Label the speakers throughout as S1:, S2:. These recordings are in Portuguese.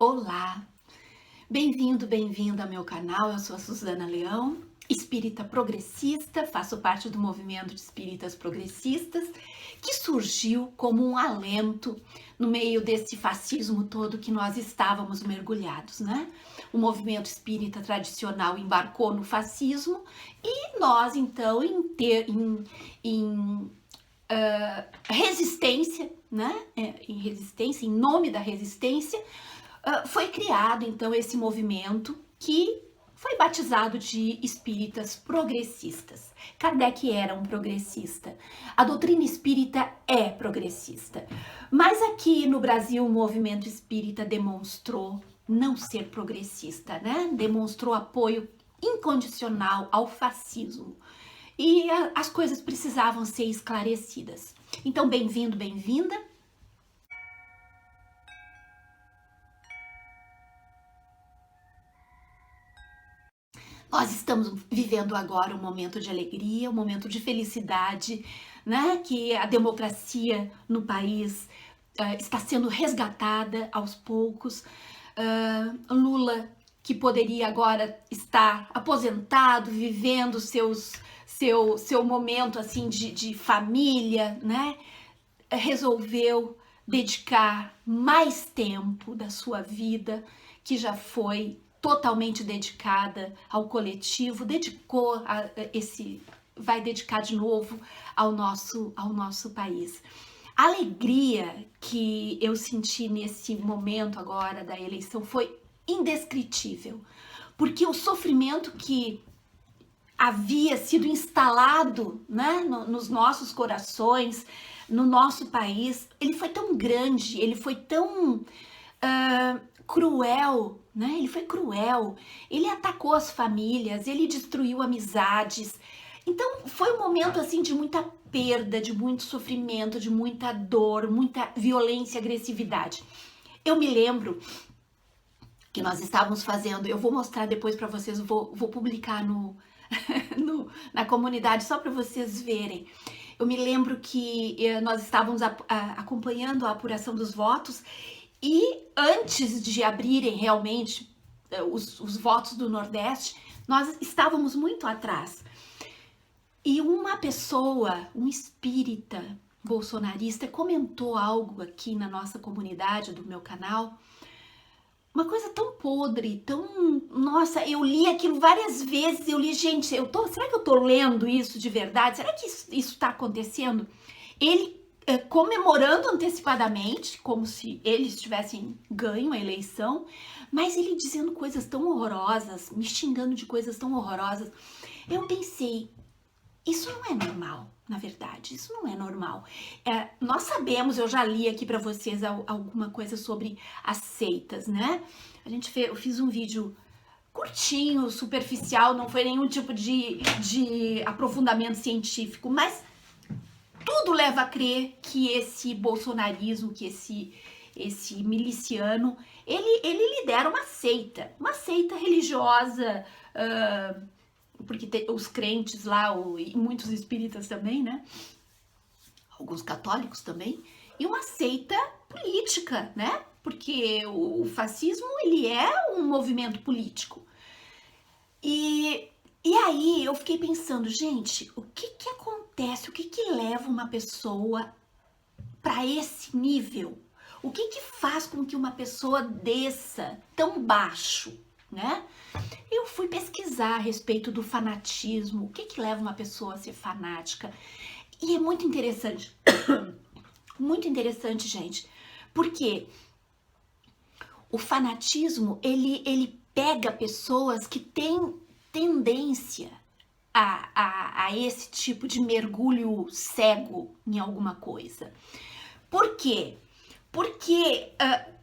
S1: Olá, bem-vindo, bem-vinda ao meu canal. Eu sou a Suzana Leão, espírita progressista, faço parte do movimento de espíritas progressistas, que surgiu como um alento no meio desse fascismo todo que nós estávamos mergulhados, né? O movimento espírita tradicional embarcou no fascismo e nós, então, em resistência, né? Em resistência, em nome da resistência, foi criado então esse movimento que foi batizado de espíritas progressistas. Kardec era um progressista. A doutrina espírita é progressista. Mas aqui no Brasil o movimento espírita demonstrou não ser progressista, né? Demonstrou apoio incondicional ao fascismo. E as coisas precisavam ser esclarecidas. Então, bem-vindo, bem-vinda. Nós estamos vivendo agora um momento de alegria, um momento de felicidade, né? Que a democracia no país está sendo resgatada aos poucos. Lula, que poderia agora estar aposentado, vivendo seu momento assim de família, né? Resolveu dedicar mais tempo da sua vida, que já foi totalmente dedicada ao coletivo, vai dedicar de novo ao nosso país. A alegria que eu senti nesse momento agora da eleição foi indescritível, porque o sofrimento que havia sido instalado, né, nos nossos corações, no nosso país, ele foi tão grande, ele foi tão cruel, né? Ele foi cruel, ele atacou as famílias, ele destruiu amizades. Então foi um momento assim de muita perda, de muito sofrimento, de muita dor, muita violência, agressividade. Eu me lembro que nós estávamos fazendo, eu vou mostrar depois para vocês, vou publicar na comunidade só para vocês verem. Eu me lembro que nós estávamos acompanhando a apuração dos votos e antes de abrirem realmente os votos do Nordeste, nós estávamos muito atrás. E uma pessoa, um espírita bolsonarista, comentou algo aqui na nossa comunidade do meu canal, uma coisa tão podre, tão... Nossa, eu li aquilo várias vezes, eu li, gente, será que eu tô lendo isso de verdade? Será que isso tá acontecendo? Ele comemorando antecipadamente, como se eles tivessem ganho a eleição, mas ele dizendo coisas tão horrorosas, me xingando de coisas tão horrorosas. Eu pensei, isso não é normal, na verdade, isso não é normal. Nós sabemos, eu já li aqui para vocês alguma coisa sobre as seitas, né? Eu fiz um vídeo curtinho, superficial, não foi nenhum tipo de aprofundamento científico, mas tudo leva a crer que esse bolsonarismo, que esse miliciano, ele lidera uma seita religiosa, porque os crentes lá, e muitos espíritas também, né? Alguns católicos também, e uma seita política, né? Porque o fascismo, ele é um movimento político. E aí eu fiquei pensando, gente, o que acontece? O que leva uma pessoa para esse nível? O que faz com que uma pessoa desça tão baixo, né? Eu fui pesquisar a respeito do fanatismo, o que leva uma pessoa a ser fanática. E é muito interessante, gente, porque o fanatismo, ele pega pessoas que têm tendência a esse tipo de mergulho cego em alguma coisa. Por quê? Porque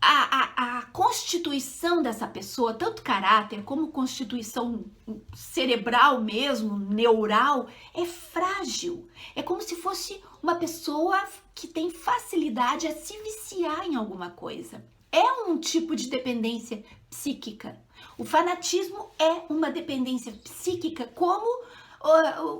S1: a constituição dessa pessoa, tanto caráter como constituição cerebral mesmo, neural, é frágil. É como se fosse uma pessoa que tem facilidade a se viciar em alguma coisa. É um tipo de dependência psíquica. O fanatismo é uma dependência psíquica como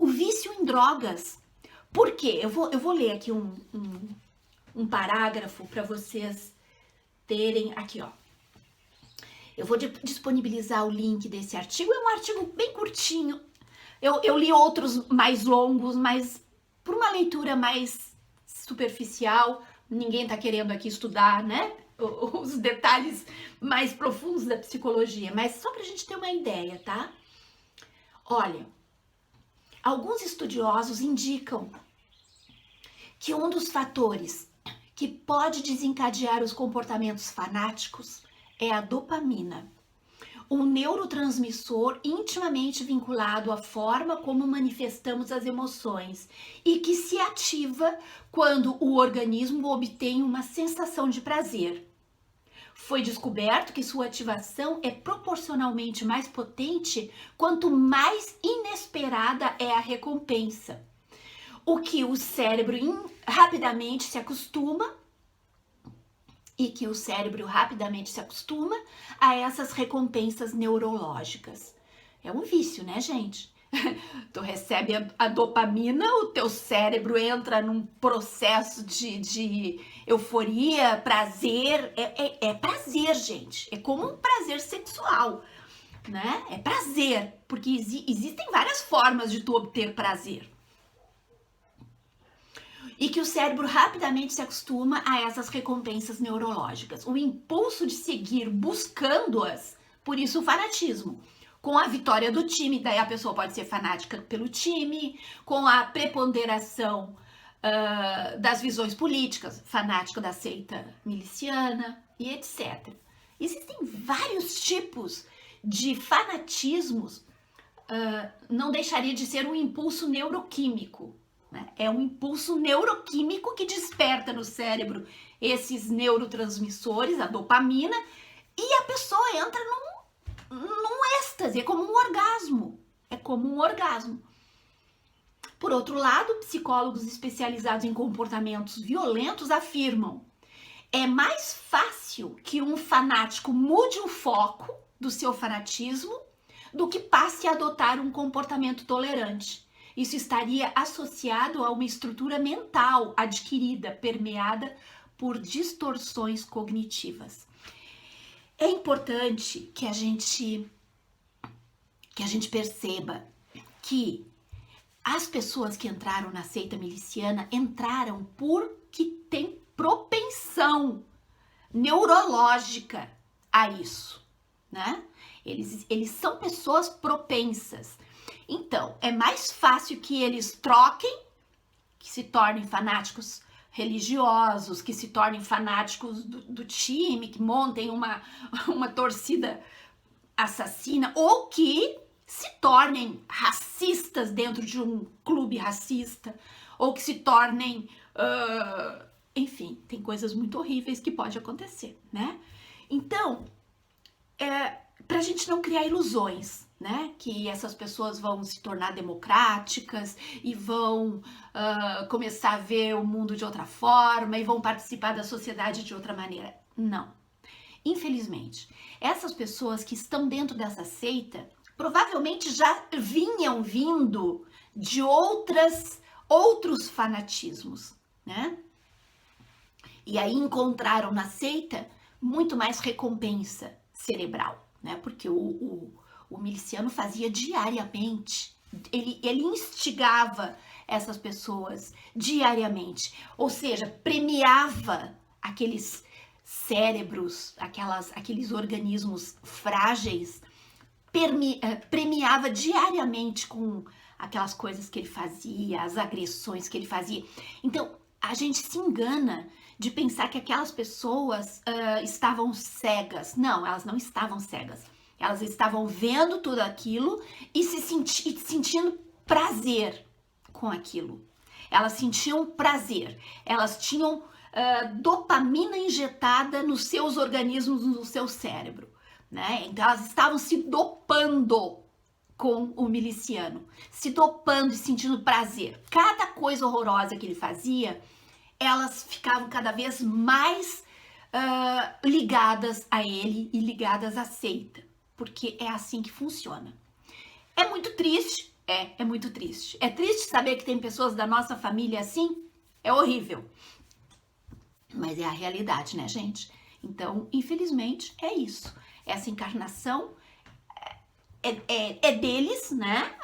S1: o vício em drogas. Por quê? Eu vou ler aqui um parágrafo para vocês terem aqui, ó. Eu vou disponibilizar o link desse artigo, é um artigo bem curtinho. Eu li outros mais longos, mas por uma leitura mais superficial, ninguém tá querendo aqui estudar, né, os detalhes mais profundos da psicologia, mas só pra gente ter uma ideia, tá? Olha, alguns estudiosos indicam que um dos fatores que pode desencadear os comportamentos fanáticos é a dopamina, um neurotransmissor intimamente vinculado à forma como manifestamos as emoções e que se ativa quando o organismo obtém uma sensação de prazer. Foi descoberto que sua ativação é proporcionalmente mais potente quanto mais inesperada é a recompensa, o que o cérebro rapidamente se acostuma a essas recompensas neurológicas. É um vício, né, gente? Tu recebe a dopamina, o teu cérebro entra num processo de euforia, prazer. É prazer, gente. É como um prazer sexual, né? É prazer, porque existem várias formas de tu obter prazer. E que o cérebro rapidamente se acostuma a essas recompensas neurológicas. O impulso de seguir buscando-as, por isso o fanatismo. Com a vitória do time, daí a pessoa pode ser fanática pelo time, com a preponderação das visões políticas, fanática da seita miliciana e etc. Existem vários tipos de fanatismos, não deixaria de ser um impulso neuroquímico. É um impulso neuroquímico que desperta no cérebro esses neurotransmissores, a dopamina, e a pessoa entra num êxtase, é como um orgasmo. É como um orgasmo. Por outro lado, psicólogos especializados em comportamentos violentos afirmam: é mais fácil que um fanático mude o foco do seu fanatismo do que passe a adotar um comportamento tolerante. Isso estaria associado a uma estrutura mental adquirida, permeada por distorções cognitivas. É importante que a gente perceba que as pessoas que entraram na seita miliciana entraram porque têm propensão neurológica a isso, né? Eles são pessoas propensas. Então, é mais fácil que eles troquem, que se tornem fanáticos religiosos, que se tornem fanáticos do time, que montem uma torcida assassina, ou que se tornem racistas dentro de um clube racista, ou que se tornem... enfim, tem coisas muito horríveis que pode acontecer, né? Então, pra gente não criar ilusões, né? Que essas pessoas vão se tornar democráticas e vão começar a ver o mundo de outra forma e vão participar da sociedade de outra maneira. Não. Infelizmente, essas pessoas que estão dentro dessa seita provavelmente já vinham vindo de outros fanatismos, né? E aí encontraram na seita muito mais recompensa cerebral, né? Porque o miliciano fazia diariamente, ele instigava essas pessoas diariamente, ou seja, premiava aqueles cérebros, aqueles organismos frágeis, premiava diariamente com aquelas coisas que ele fazia, as agressões que ele fazia. Então, a gente se engana de pensar que aquelas pessoas estavam cegas. Não, elas não estavam cegas. Elas estavam vendo tudo aquilo e sentindo prazer com aquilo. Elas sentiam prazer. Elas tinham dopamina injetada nos seus organismos, no seu cérebro, né? Então elas estavam se dopando com o miliciano, se dopando e sentindo prazer. Cada coisa horrorosa que ele fazia, elas ficavam cada vez mais ligadas a ele e ligadas à seita, porque é assim que funciona. É muito triste, é muito triste. É triste saber que tem pessoas da nossa família assim, é horrível. Mas é a realidade, né, gente? Então, infelizmente, é isso. Essa encarnação é deles, né?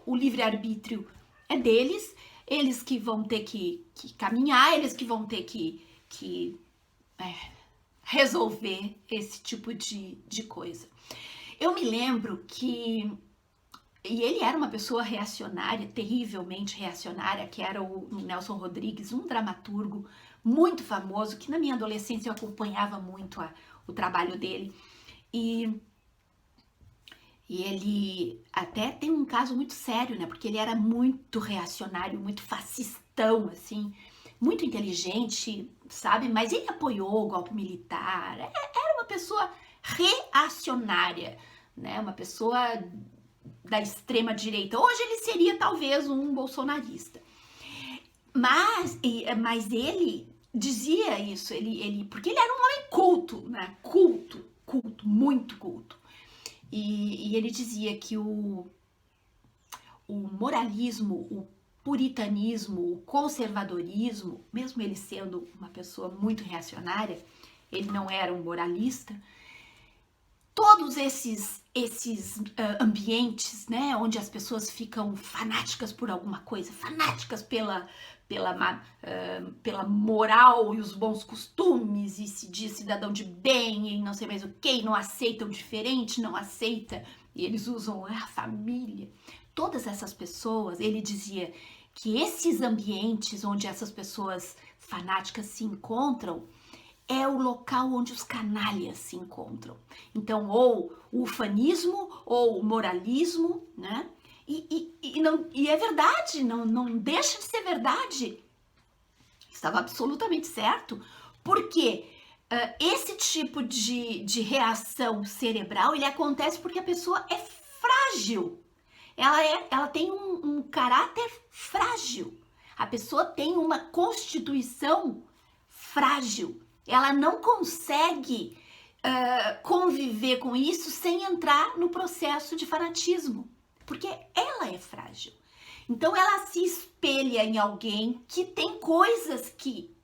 S1: O livre-arbítrio é deles, eles que vão ter que caminhar, eles que vão ter que resolver esse tipo de coisa. Eu me lembro que e ele era uma pessoa reacionária, terrivelmente reacionária, que era o Nelson Rodrigues, um dramaturgo muito famoso, que na minha adolescência eu acompanhava muito o trabalho dele. E ele até tem um caso muito sério, né? Porque ele era muito reacionário, muito fascistão, assim, muito inteligente, sabe? Mas ele apoiou o golpe militar, era uma pessoa reacionária, né? Uma pessoa da extrema direita. Hoje ele seria talvez um bolsonarista. Mas ele dizia isso, porque ele era um homem culto, né? Culto, muito culto. E ele dizia que o moralismo, o puritanismo, o conservadorismo, mesmo ele sendo uma pessoa muito reacionária, ele não era um moralista, todos esses ambientes, né, onde as pessoas ficam fanáticas por alguma coisa, fanáticas pela moral e os bons costumes, e se diz cidadão de bem, e não sei mais o que, não aceitam diferente, não aceita, e eles usam a família. Todas essas pessoas, ele dizia que esses ambientes onde essas pessoas fanáticas se encontram, é o local onde os canalhas se encontram. Então, ou o ufanismo, ou o moralismo, né? E é verdade, não deixa de ser verdade. Estava absolutamente certo, porque esse tipo de reação cerebral, ele acontece porque a pessoa é frágil. Ela tem um caráter frágil. A pessoa tem uma constituição frágil. Ela não consegue conviver com isso sem entrar no processo de fanatismo, porque ela é frágil. Então ela se espelha em alguém que tem coisas que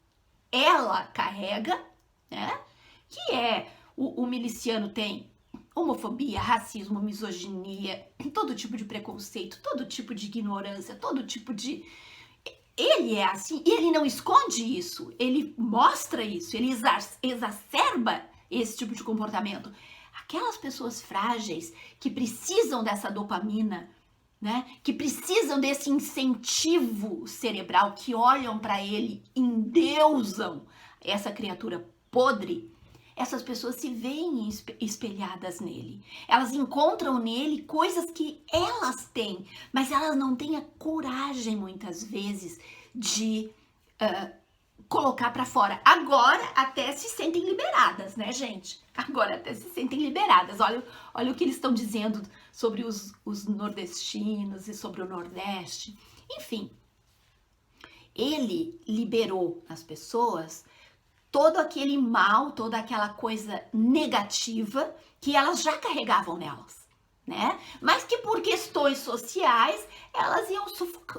S1: ela carrega, né? Que o miliciano tem homofobia, racismo, misoginia, todo tipo de preconceito, todo tipo de ignorância, todo tipo de... Ele é assim, e ele não esconde isso, ele mostra isso, ele exacerba esse tipo de comportamento. Aquelas pessoas frágeis que precisam dessa dopamina, né? Que precisam desse incentivo cerebral, que olham para ele, endeusam essa criatura podre, essas pessoas se veem espelhadas nele. Elas encontram nele coisas que elas têm, mas elas não têm a coragem, muitas vezes, de colocar para fora. Agora até se sentem liberadas, né, gente? Agora até se sentem liberadas. Olha o que eles estão dizendo sobre os nordestinos e sobre o Nordeste. Enfim, ele liberou nas pessoas todo aquele mal, toda aquela coisa negativa que elas já carregavam nelas, né? Mas que por questões sociais elas iam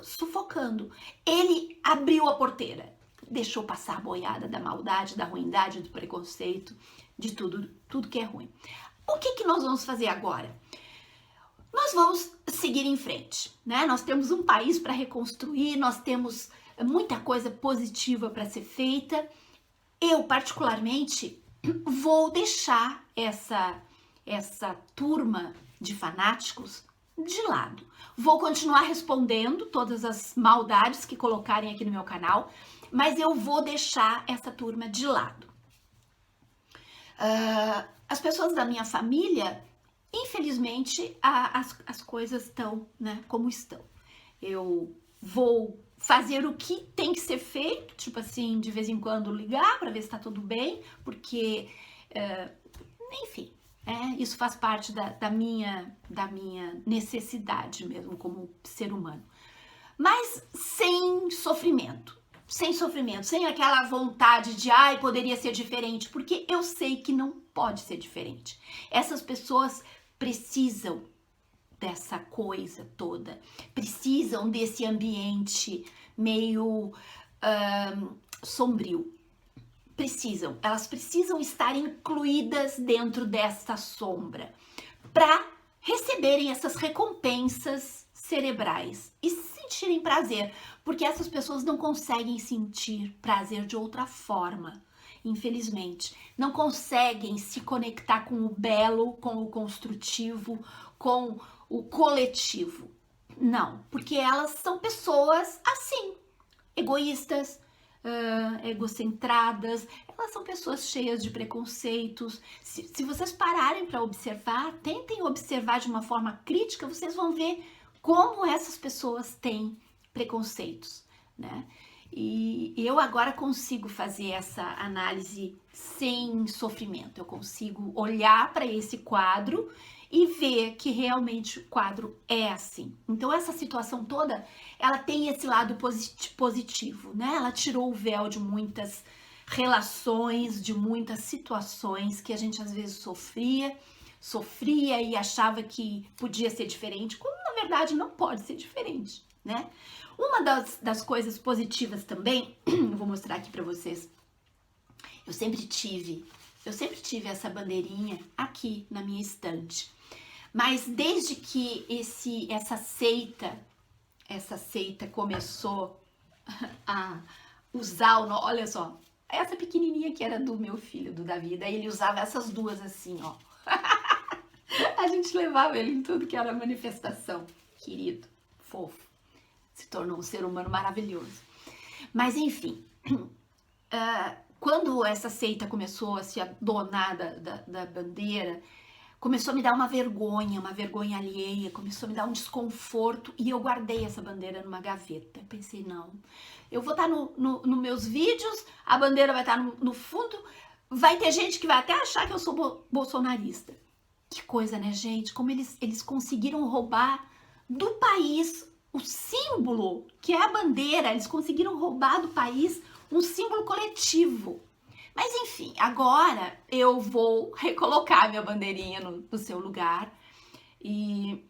S1: sufocando. Ele abriu a porteira, deixou passar a boiada da maldade, da ruindade, do preconceito, de tudo que é ruim. O que nós vamos fazer agora? Nós vamos seguir em frente, né? Nós temos um país para reconstruir, nós temos muita coisa positiva para ser feita. Eu, particularmente, vou deixar essa turma de fanáticos de lado. Vou continuar respondendo todas as maldades que colocarem aqui no meu canal, mas eu vou deixar essa turma de lado. As pessoas da minha família, infelizmente, as coisas estão, né, como estão. Eu vou fazer o que tem que ser feito, tipo assim, de vez em quando ligar para ver se tá tudo bem, porque, enfim, isso faz parte da minha necessidade mesmo como ser humano. Mas sem sofrimento, sem aquela vontade de, poderia ser diferente, porque eu sei que não pode ser diferente. Essas pessoas precisam dessa coisa toda, precisam desse ambiente meio sombrio. elas precisam estar incluídas dentro desta sombra para receberem essas recompensas cerebrais e sentirem prazer, porque essas pessoas não conseguem sentir prazer de outra forma. Infelizmente, não conseguem se conectar com o belo, com o construtivo, com o coletivo. Não, porque elas são pessoas assim, egoístas, egocentradas, elas são pessoas cheias de preconceitos. Se vocês pararem para observar, tentem observar de uma forma crítica, vocês vão ver como essas pessoas têm preconceitos, né? E eu agora consigo fazer essa análise sem sofrimento. Eu consigo olhar para esse quadro e ver que realmente o quadro é assim. Então essa situação toda, ela tem esse lado positivo, né? Ela tirou o véu de muitas relações, de muitas situações que a gente às vezes sofria e achava que podia ser diferente, quando na verdade não pode ser diferente, né? Uma das coisas positivas também, eu vou mostrar aqui para vocês, eu sempre tive essa bandeirinha aqui na minha estante, mas desde que essa seita começou a usar olha só, essa pequenininha que era do meu filho, do Davi, daí ele usava essas duas assim, ó. A gente levava ele em tudo que era manifestação, querido, fofo. Se tornou um ser humano maravilhoso. Mas enfim, quando essa seita começou a se adonar da bandeira, começou a me dar uma vergonha alheia, começou a me dar um desconforto e eu guardei essa bandeira numa gaveta. Eu pensei, não, eu vou estar nos meus vídeos, a bandeira vai estar no fundo, vai ter gente que vai até achar que eu sou bolsonarista. Que coisa, né, gente? Como eles conseguiram roubar do país o símbolo, que é a bandeira, eles conseguiram roubar do país um símbolo coletivo. Mas enfim, agora eu vou recolocar minha bandeirinha no seu lugar e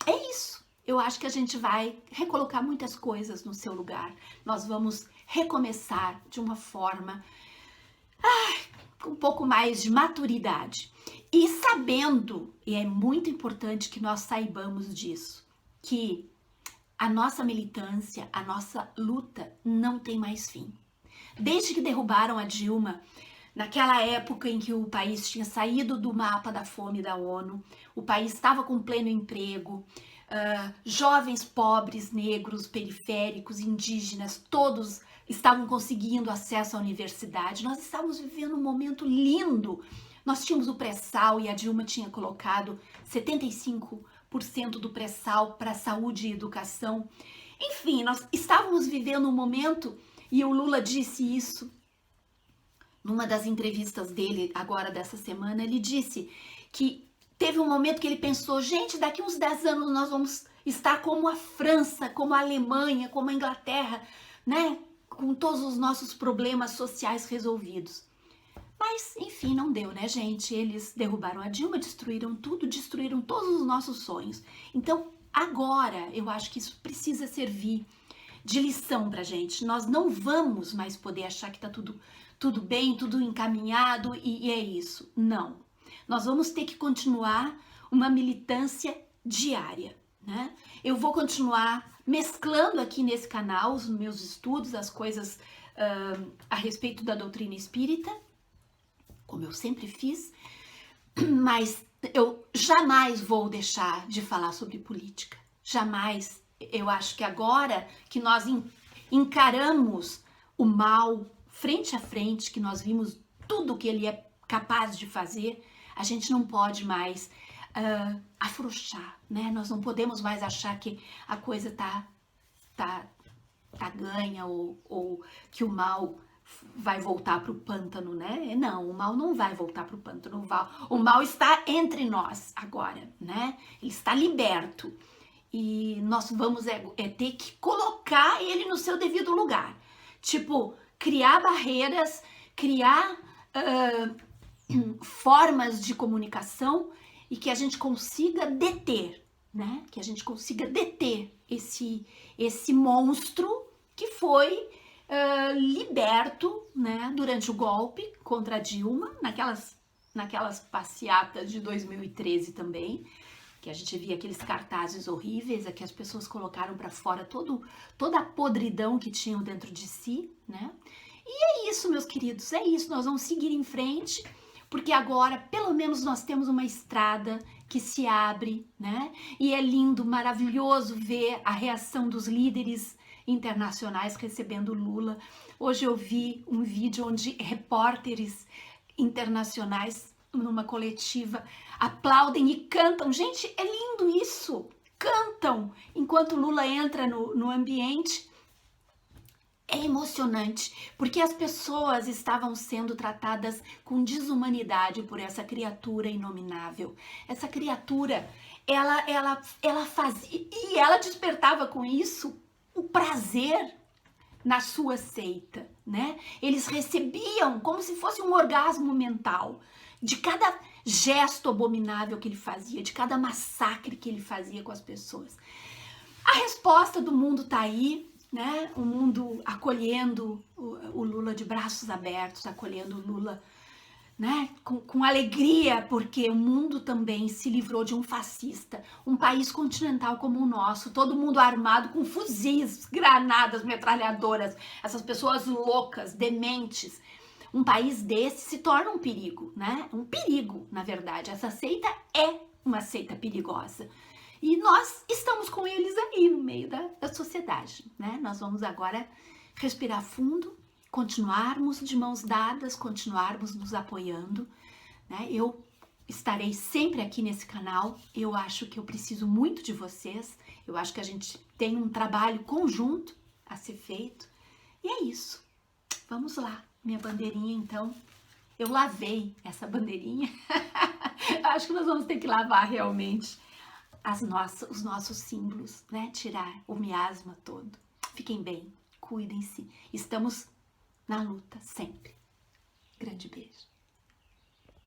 S1: é isso. Eu acho que a gente vai recolocar muitas coisas no seu lugar. Nós vamos recomeçar de uma forma com um pouco mais de maturidade. E sabendo, e é muito importante que nós saibamos disso, que a nossa militância, a nossa luta não tem mais fim. Desde que derrubaram a Dilma, naquela época em que o país tinha saído do mapa da fome da ONU, o país estava com pleno emprego, jovens pobres, negros, periféricos, indígenas, todos estavam conseguindo acesso à universidade. Nós estávamos vivendo um momento lindo. Nós tínhamos o pré-sal e a Dilma tinha colocado 75% do pré-sal para saúde e educação. Enfim, nós estávamos vivendo um momento, e o Lula disse isso numa das entrevistas dele agora dessa semana. Ele disse que teve um momento que ele pensou, gente, daqui uns 10 anos nós vamos estar como a França, como a Alemanha, como a Inglaterra, né? Com todos os nossos problemas sociais resolvidos. Mas, enfim, não deu, né, gente? Eles derrubaram a Dilma, destruíram tudo, destruíram todos os nossos sonhos. Então, agora, eu acho que isso precisa servir de lição pra gente. Nós não vamos mais poder achar que tá tudo bem, tudo encaminhado e é isso. Não. Nós vamos ter que continuar uma militância diária, né? Eu vou continuar mesclando aqui nesse canal os meus estudos, as coisas a respeito da doutrina espírita, como eu sempre fiz, mas eu jamais vou deixar de falar sobre política. Jamais. Eu acho que agora que nós encaramos o mal frente a frente, que nós vimos tudo que ele é capaz de fazer, a gente não pode mais afrouxar, né? Nós não podemos mais achar que a coisa tá ganha ou que o mal vai voltar para o pântano, né? Não, o mal não vai voltar para o pântano. O mal está entre nós agora, né? Ele está liberto. E nós vamos ter que colocar ele no seu devido lugar. Tipo, criar barreiras, criar formas de comunicação e que a gente consiga deter, né? Que a gente consiga deter esse monstro que foi liberto, né, durante o golpe contra a Dilma, naquelas passeatas de 2013 também, que a gente via aqueles cartazes horríveis, que as pessoas colocaram para fora toda a podridão que tinham dentro de si, né? E é isso, meus queridos, é isso, nós vamos seguir em frente, porque agora, pelo menos, nós temos uma estrada que se abre, né? E é lindo, maravilhoso ver a reação dos líderes internacionais recebendo Lula. Hoje eu vi um vídeo onde repórteres internacionais, numa coletiva, aplaudem e cantam. Gente, é lindo isso! Cantam enquanto Lula entra no ambiente. É emocionante, porque as pessoas estavam sendo tratadas com desumanidade por essa criatura inominável. Essa criatura, ela fazia, e ela despertava com isso o prazer na sua seita, né? Eles recebiam como se fosse um orgasmo mental de cada gesto abominável que ele fazia, de cada massacre que ele fazia com as pessoas. A resposta do mundo tá aí, né? O mundo acolhendo o Lula de braços abertos, acolhendo o Lula, né? Com alegria, porque o mundo também se livrou de um fascista, um país continental como o nosso, todo mundo armado com fuzis, granadas, metralhadoras, essas pessoas loucas, dementes. Um país desse se torna um perigo, né? Um perigo, na verdade. Essa seita é uma seita perigosa. E nós estamos com eles aí no meio da sociedade, né? Nós vamos agora respirar fundo, continuarmos de mãos dadas, continuarmos nos apoiando, né? Eu estarei sempre aqui nesse canal. Eu acho que eu preciso muito de vocês. Eu acho que a gente tem um trabalho conjunto a ser feito. E é isso. Vamos lá. Minha bandeirinha, então. Eu lavei essa bandeirinha. Acho que nós vamos ter que lavar realmente os nossos símbolos, né? Tirar o miasma todo. Fiquem bem, cuidem-se. Estamos na luta sempre. Grande beijo.